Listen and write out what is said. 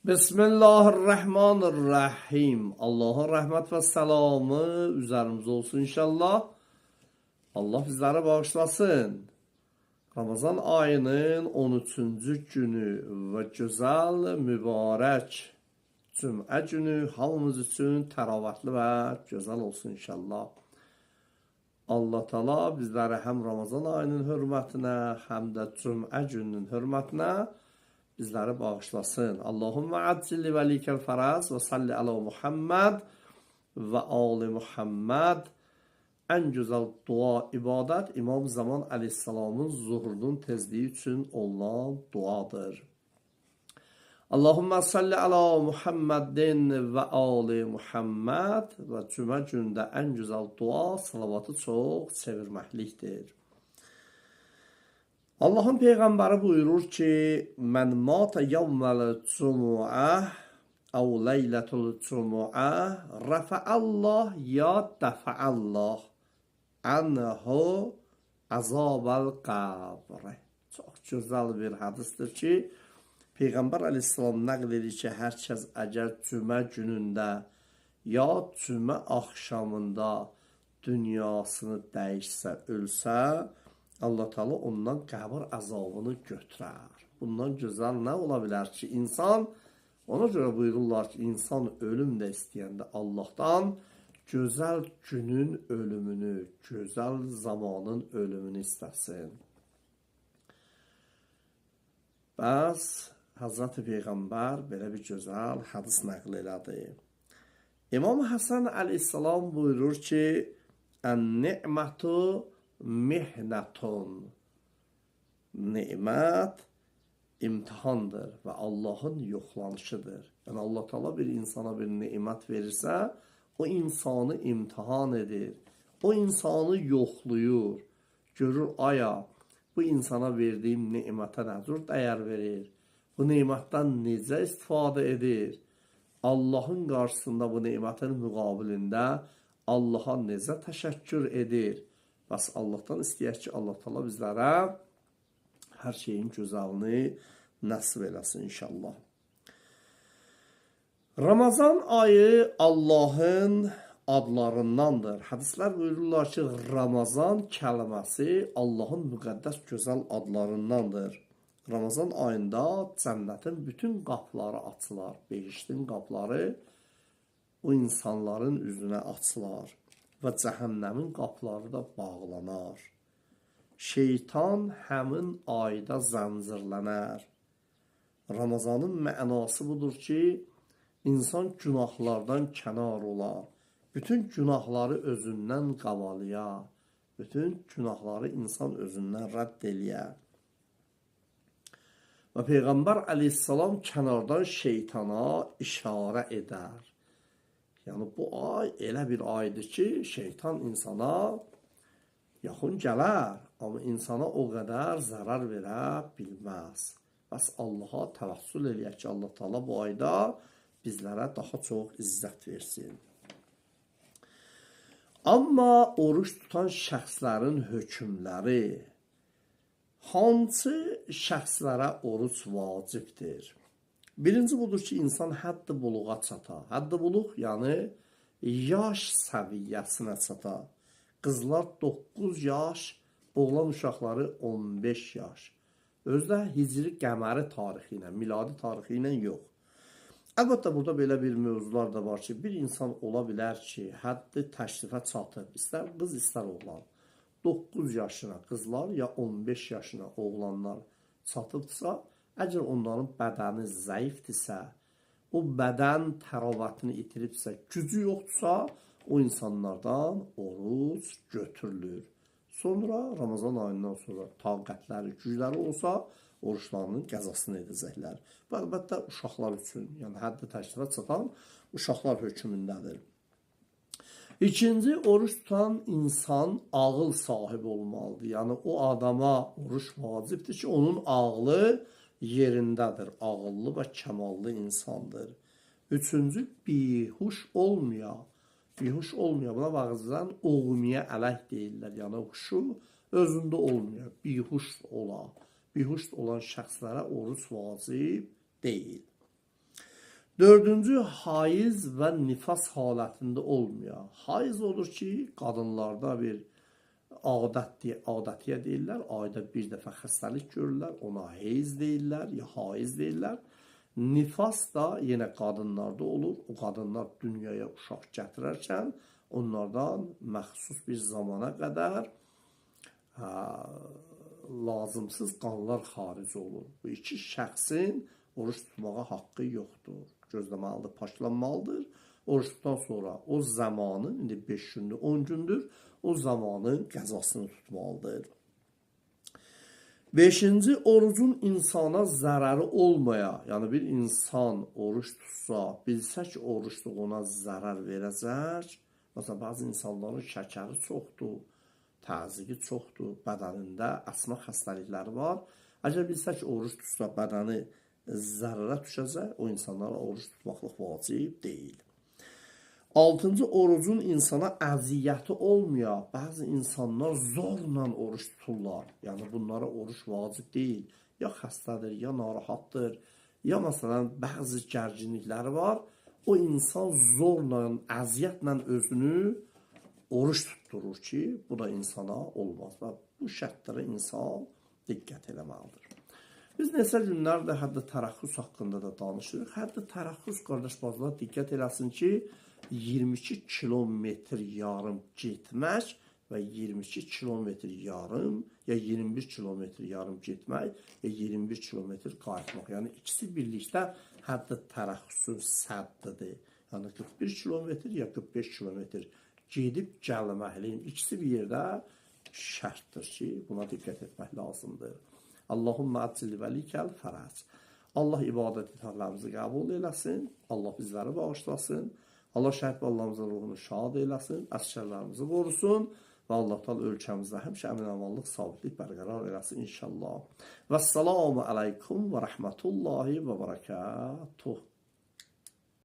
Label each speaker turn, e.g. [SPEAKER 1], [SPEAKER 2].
[SPEAKER 1] Bismillahirrahmanirrahim. Allah'ın rahmet ve selamı üzerimize olsun inşallah. Allah bizlere bağışlasın. Ramazan ayının 13-cü günü ve güzel, mübarek Cümə günü hamımız üçün təravətli və gözəl olsun inşallah. Allah Teala bizləri həm Ramazan ayının hörmətinə, həm də Cümə gününün hörmətinə bizləri bağışlasın. Allahümme accilli velikel faraz ve salli ala Muhammed ve ali Muhammed. En güzel dua, ibadet İmam Zaman Aleyhisselam'ın zuhurunun tezliği için olan duadır. Allahümme salli ala Muhammedin ve ali Muhammed ve cümle günde en güzel dua, salavatı çok çevirməklikdir. Allahın Peyğəmbəri buyurur ki, mən mata yevməl cumu'ə əv leylətul cumu'ə rəfəəllah ya dəfəəllah ənhu əzabəl qəbr. Çox gözəl bir hədisdir ki, Peyğəmbər Aleyhisselam nəql edir ki, hər kəs əgər cümə günündə ya cümə axşamında dünyasını dəyişsə, ölsə, Allah Teala ondan qəbir əzabını götürər. Bundan gözəl nə ola bilər ki, insan, ona görə buyururlar ki, insan ölüm də istəyəndə Allahdan gözəl günün ölümünü, gözəl zamanın ölümünü istəsin. Bəs Hazreti Peyğəmbər belə bir gözəl hədis nəql elədi. İmam Həsən Aleyhisselam buyurur ki, ən-ni'mətu mihnətun. Nimət imtihandır və Allahın yoxlanışıdır. Yəni Allah Teala bir insana bir nimət verirsə, o insanı imtihan edir. O insanı yoxluyur. Görür aya bu insana verdiyim nimətə nə cür dəyər verir? Bu nimətdən necə istifadə edir? Allahın qarşısında bu nimətin müqabilində Allaha necə təşəkkür edir? Bəs Allahdan istəyək ki, Allah Teala bizlərə hər şeyin gözəlini nəsib eləsin inşallah. Ramazan ayı Allahın adlarındandır. Hədislər buyururlar ki, Ramazan kəlməsi Allahın müqəddəs gözəl adlarındandır. Ramazan ayında cənnətin bütün qapıları açılar. Behiştin qapıları o insanların üzünə açılar. Və cəhənnəmin qapıları da bağlanar. Şeytan həmin ayda zəncirlənər. Ramazanın mənası budur ki, insan günahlardan kənar olar. Bütün günahları özündən qavalaya. Bütün günahları insan özündən rədd eləyər. Və Peyğəmbər Aleyhisselam kənardan şeytana işarə edər. Yəni bu ay elə bir aydır ki, şeytan insana yaxın gələr, amma insana o qədər zərər verə bilməz. Bəs Allaha təvəssül eləyək ki, Allah Teala bu ayda bizlərə daha çox izzət versin. Amma oruç tutan şəxslərin hökmləri, hansı şəxslərə oruç vacibdir? Birinci budur ki, insan həddi buluğa çata. Həddi buluq, yəni yaş səviyyəsinə çata. Qızlar 9 yaş, oğlan uşaqları 15 yaş. Özdə hicri qəməri tarixi ilə, miladi tarixi ilə yox. Əlbəttə, burada belə bir mövzular da var ki, bir insan ola bilər ki, həddi təşrifə çatıb, istər qız, istər oğlan. 9 yaşına qızlar ya 15 yaşına oğlanlar çatıbdırsa, əgər onların bədəni zəifdirsə, o bədən təravətini itiribsə, gücü yoxdursa, o insanlardan oruç götürülür. Sonra Ramazan ayından sonra taqətləri, gücləri olsa, oruçlarının qəzasını edəcəklər. Və əlbəttə, uşaqlar üçün, yəni həddi təşrifə çatan uşaqlar hökmündədir. İkinci, oruç tutan insan ağıl sahibi olmalıdır. Yəni o adama oruç vacibdir ki, onun ağlı yerindədir, ağıllı və kəmallı insandır. Üçüncü, bihuş olmaya. Bihuş olmaya, buna bağlıcan oğmiyə ələk deyirlər. Yəni huşu özündə olmaya, bihuş ola. Bihuş olan şəxslərə oruç vacib deyil. Dördüncü, haiz və nifas halətində olmayan. Haiz olur ki, qadınlarda bir adətiyyə deyirlər, ayda bir dəfə xəstəlik görürlər, ona heyz deyirlər, ya haiz deyirlər. Nifas da yenə qadınlarda olur. O qadınlar dünyaya uşaq gətirərkən onlardan məxsus bir zamana qədər lazımsız qanlar xaric olur. Bu iki şəxsin oruç tutmağa haqqı yoxdur. Gözləməlidir, paşlanmalıdır. Oruç tutan sonra o zamanı, indi 5 gündür, 10 gündür, o zamanın qəzasını tutmalıdır. Beşinci, orucun insana zərəri olmaya, yəni bir insan oruç tutsa, bilsə ki, oruçluq ona zərər verəcək. Məsələn, bəzi insanların şəkəri çoxdur, təzyiqi çoxdur, bədənində əsma xəstəlikləri var. Əgər bilsə ki, oruç tutsa bədəni zərərə düşəcək, o insanlara oruç tutmaqlıq vacib deyil. Altıncı, orucun insana əziyyəti olmaya, bəzi insanlar zorla oruç tuturlar. Yəni, bunlara oruç vacib deyil. Ya xəstədir, ya narahatdır, ya məsələn, bəzi gərginlikləri var. O insan zorla, əziyyətlə özünü oruç tutturur ki, bu da insana olmaz. Və bu şərtlərə insan diqqət eləməlidir. Biz neçə günlərdə həddə tərəxxüs haqqında da danışırıq. Həddə tərəxxüs, qardaş bazılar diqqət eləsin ki, 22 kilometr yarım getmək və 22 kilometr yarım, ya 21 kilometr yarım getmək, ya 21 kilometr qayıtmaq. Yəni, ikisi birlikdə həddə tərəxxüsün səddidir. Yəni, 41 kilometr ya 45 kilometr gedib gəlməkliyin ikisi bir yerdə şərtdir ki, buna diqqət etmək lazımdır. Allahümmə əcil vəlikəl fərəc. Allah ibadət itaatlərimizi qəbul eləsin. Allah bizləri bağışlasın. Allah şəhid ballarımızın ruhunu şad eyləsin, əsgərlərimizi qorusun və Allah təala ölkəmizdə həmişə əmin-amanlıq, sabitlik bərqərar eləsin inşallah. Vəssalamu aleykum və rəhmətullahi və bərəkətuh.